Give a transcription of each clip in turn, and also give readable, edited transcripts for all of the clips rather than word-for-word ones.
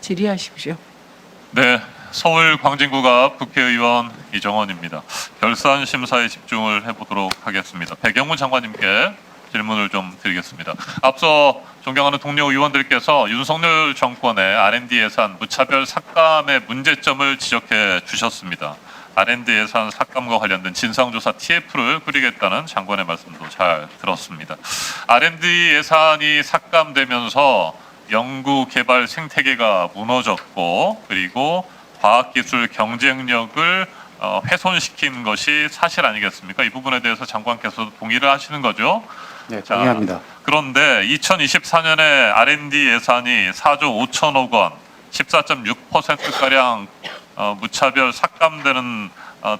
질의하십시오. 네, 서울 광진구갑 국회의원 이정원입니다. 결산 심사에 집중을 해보도록 하겠습니다. 배경문 장관님께 질문을 좀 드리겠습니다. 앞서 존경하는 동료 의원들께서 윤석열 정권의 R&D 예산 무차별 삭감의 문제점을 지적해 주셨습니다. R&D 예산 삭감과 관련된 진상조사 TF를 꾸리겠다는 장관의 말씀도 잘 들었습니다. R&D 예산이 삭감되면서 연구 개발 생태계가 무너졌고, 그리고 과학기술 경쟁력을 훼손시킨 것이 사실 아니겠습니까? 이 부분에 대해서 장관께서 동의를 하시는 거죠? 네, 동의합니다. 그런데 2024년에 R&D 예산이 4조 5천억 원, 14.6%가량 무차별 삭감되는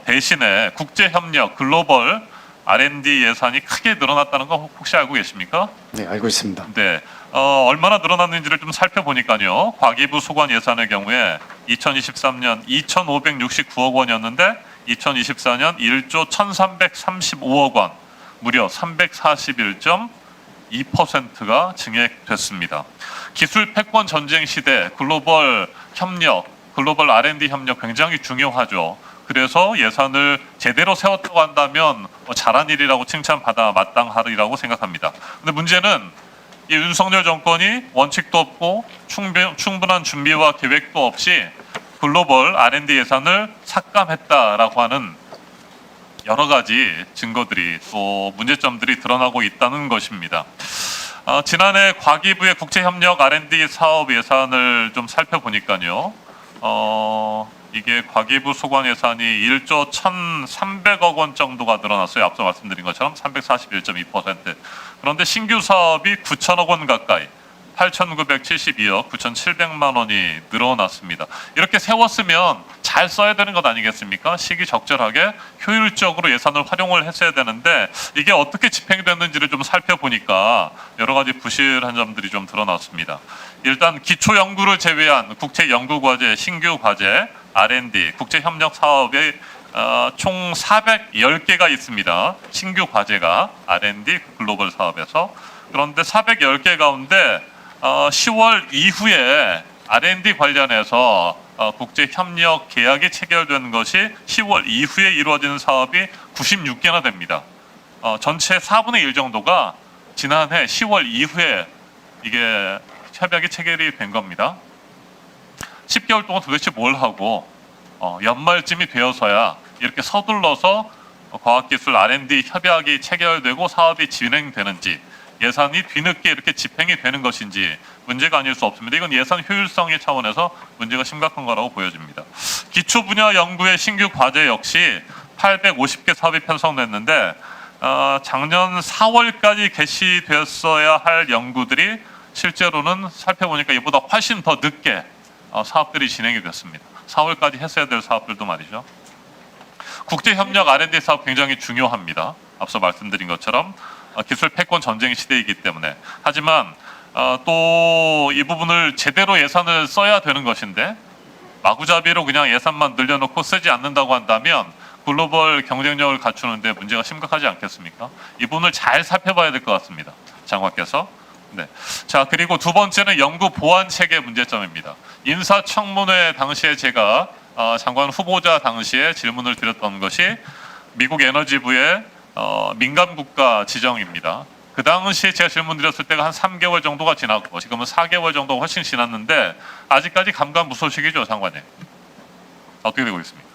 대신에 국제협력, 글로벌 R&D 예산이 크게 늘어났다는 거 혹시 알고 계십니까? 네, 알고 있습니다. 네, 얼마나 늘어났는지를 좀 살펴보니까요. 과기부 소관 예산의 경우에 2023년 2,569억 원이었는데 2024년 1조 1,335억 원, 무려 341.2%가 증액됐습니다. 기술 패권 전쟁 시대 글로벌 협력, 글로벌 R&D 협력 굉장히 중요하죠. 그래서 예산을 제대로 세웠다고 한다면 잘한 일이라고 칭찬받아 마땅하리라고 생각합니다. 근데 문제는 이 윤석열 정권이 원칙도 없고 충분한 준비와 계획도 없이 글로벌 R&D 예산을 삭감했다라고 하는 여러 가지 증거들이 또 문제점들이 드러나고 있다는 것입니다. 지난해 과기부의 국제협력 R&D 사업 예산을 좀 살펴보니까요. 이게 과기부 소관 예산이 1조 1,300억 원 정도가 늘어났어요. 앞서 말씀드린 것처럼 341.2%. 그런데 신규 사업이 9천억 원 가까이, 8,972억 9,700만 원이 늘어났습니다. 이렇게 세웠으면 잘 써야 되는 것 아니겠습니까? 시기적절하게 효율적으로 예산을 활용을 했어야 되는데 이게 어떻게 집행됐는지를 좀 살펴보니까 여러 가지 부실한 점들이 좀 드러났습니다. 일단 기초 연구를 제외한 국제 연구 과제, 신규 과제, R&D, 국제 협력 사업에 총 410개가 있습니다. 신규 과제가 R&D 글로벌 사업에서. 그런데 410개 가운데 10월 이후에 R&D 관련해서 국제 협력 계약이 체결된 것이 10월 이후에 이루어지는 사업이 96개나 됩니다. 전체 4분의 1 정도가 지난해 10월 이후에 이게 협약이 체결이 된 겁니다. 10개월 동안 도대체 뭘 하고 연말쯤이 되어서야 이렇게 서둘러서 과학기술 R&D 협약이 체결되고 사업이 진행되는지, 예산이 뒤늦게 이렇게 집행이 되는 것인지 문제가 아닐 수 없습니다. 이건 예산 효율성의 차원에서 문제가 심각한 거라고 보여집니다. 기초 분야 연구의 신규 과제 역시 850개 사업이 편성됐는데 작년 4월까지 개시되었어야 할 연구들이 실제로는 살펴보니까 이보다 훨씬 더 늦게 사업들이 진행이 됐습니다. 4월까지 했어야 될 사업들도 말이죠. 국제협력 R&D 사업 굉장히 중요합니다. 앞서 말씀드린 것처럼 기술 패권 전쟁 시대이기 때문에. 하지만 또 이 부분을 제대로 예산을 써야 되는 것인데 마구잡이로 그냥 예산만 늘려놓고 쓰지 않는다고 한다면 글로벌 경쟁력을 갖추는데 문제가 심각하지 않겠습니까? 이 부분을 잘 살펴봐야 될 것 같습니다. 장관께서. 네. 자, 그리고 두 번째는 연구 보안 체계 문제점입니다. 인사청문회 당시에 제가 장관 후보자 당시에 질문을 드렸던 것이 미국 에너지부의 민간 국가 지정입니다. 그 당시에 제가 질문 드렸을 때가 한 3개월 정도가 지났고 지금은 4개월 정도가 훨씬 지났는데 아직까지 감감무소식이죠, 장관님. 어떻게 되고 있습니까?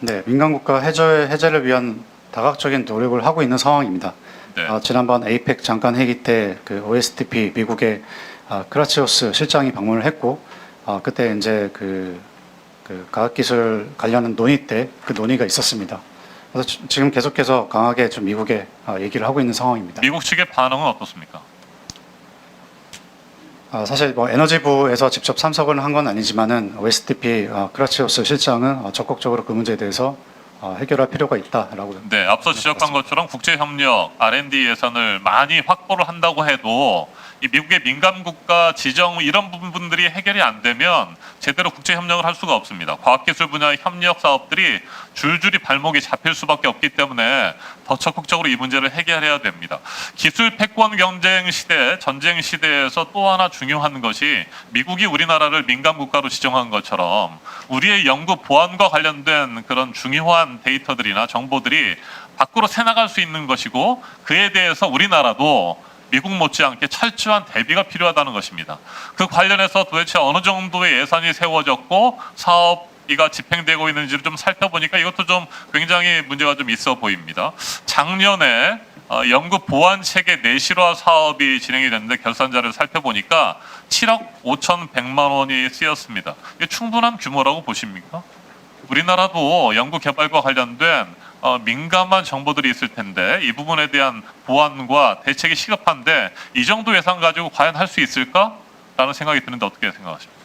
네, 민간국가 해제를 위한 다각적인 노력을 하고 있는 상황입니다. 네. 지난번 APEC 장관 회의 때 그 OSTP 미국의 크라치오스 실장이 방문을 했고 그때 이제 그 과학기술 관련 논의 때 그 논의가 있었습니다. 그래서 지금 계속해서 강하게 좀 미국에 얘기를 하고 있는 상황입니다. 미국 측의 반응은 어떻습니까? 사실 뭐 에너지부에서 직접 참석을 한 건 아니지만은 OSTP 크라치오스 실장은 적극적으로 그 문제에 대해서 해결할 필요가 있다라고. 네, 앞서 지적한 것처럼 국제협력 R&D 예산을 많이 확보를 한다고 해도 이 미국의 민감 국가 지정 이런 부분들이 해결이 안 되면 제대로 국제 협력을 할 수가 없습니다. 과학기술 분야의 협력 사업들이 줄줄이 발목이 잡힐 수밖에 없기 때문에 더 적극적으로 이 문제를 해결해야 됩니다. 기술 패권 경쟁 시대, 전쟁 시대에서 또 하나 중요한 것이 미국이 우리나라를 민감 국가로 지정한 것처럼 우리의 연구 보안과 관련된 그런 중요한 데이터들이나 정보들이 밖으로 새나갈 수 있는 것이고, 그에 대해서 우리나라도 미국 못지않게 철저한 대비가 필요하다는 것입니다. 그 관련해서 도대체 어느 정도의 예산이 세워졌고 사업이가 집행되고 있는지를 좀 살펴보니까 이것도 좀 굉장히 문제가 좀 있어 보입니다. 작년에 연구 보안 체계 내실화 사업이 진행이 됐는데 결산자를 살펴보니까 7억 5,100만 원이 쓰였습니다. 이게 충분한 규모라고 보십니까? 우리나라도 연구 개발과 관련된 민감한 정보들이 있을 텐데 이 부분에 대한 보완과 대책이 시급한데 이 정도 예산 가지고 과연 할 수 있을까라는 생각이 드는데 어떻게 생각하십니까?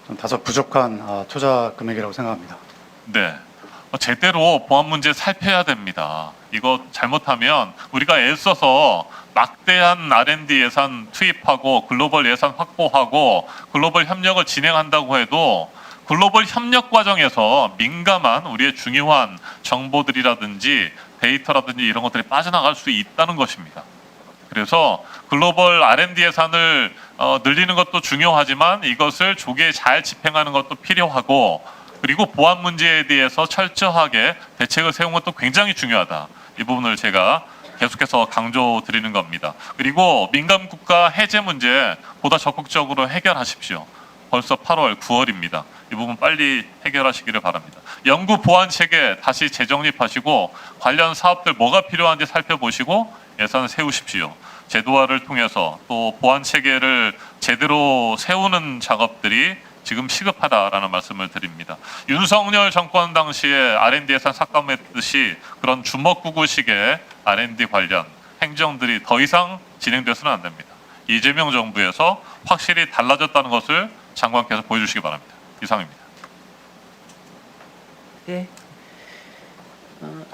좀 다소 부족한 투자 금액이라고 생각합니다. 네, 제대로 보안 문제 살펴야 됩니다. 이거 잘못하면 우리가 애써서 막대한 R&D 예산 투입하고 글로벌 예산 확보하고 글로벌 협력을 진행한다고 해도 글로벌 협력 과정에서 민감한 우리의 중요한 정보들이라든지 데이터라든지 이런 것들이 빠져나갈 수 있다는 것입니다. 그래서 글로벌 R&D 예산을 늘리는 것도 중요하지만 이것을 조기에 잘 집행하는 것도 필요하고, 그리고 보안 문제에 대해서 철저하게 대책을 세우는 것도 굉장히 중요하다. 이 부분을 제가 계속해서 강조드리는 겁니다. 그리고 민감 국가 해제 문제 보다 적극적으로 해결하십시오. 벌써 8월, 9월입니다. 이 부분 빨리 해결하시기를 바랍니다. 연구 보안 체계 다시 재정립하시고 관련 사업들 뭐가 필요한지 살펴보시고 예산을 세우십시오. 제도화를 통해서 또 보안 체계를 제대로 세우는 작업들이 지금 시급하다라는 말씀을 드립니다. 윤석열 정권 당시에 R&D 예산 삭감했듯이 그런 주먹구구식의 R&D 관련 행정들이 더 이상 진행돼서는 안 됩니다. 이재명 정부에서 확실히 달라졌다는 것을 장관께서 보여주시기 바랍니다. 이상입니다. 예.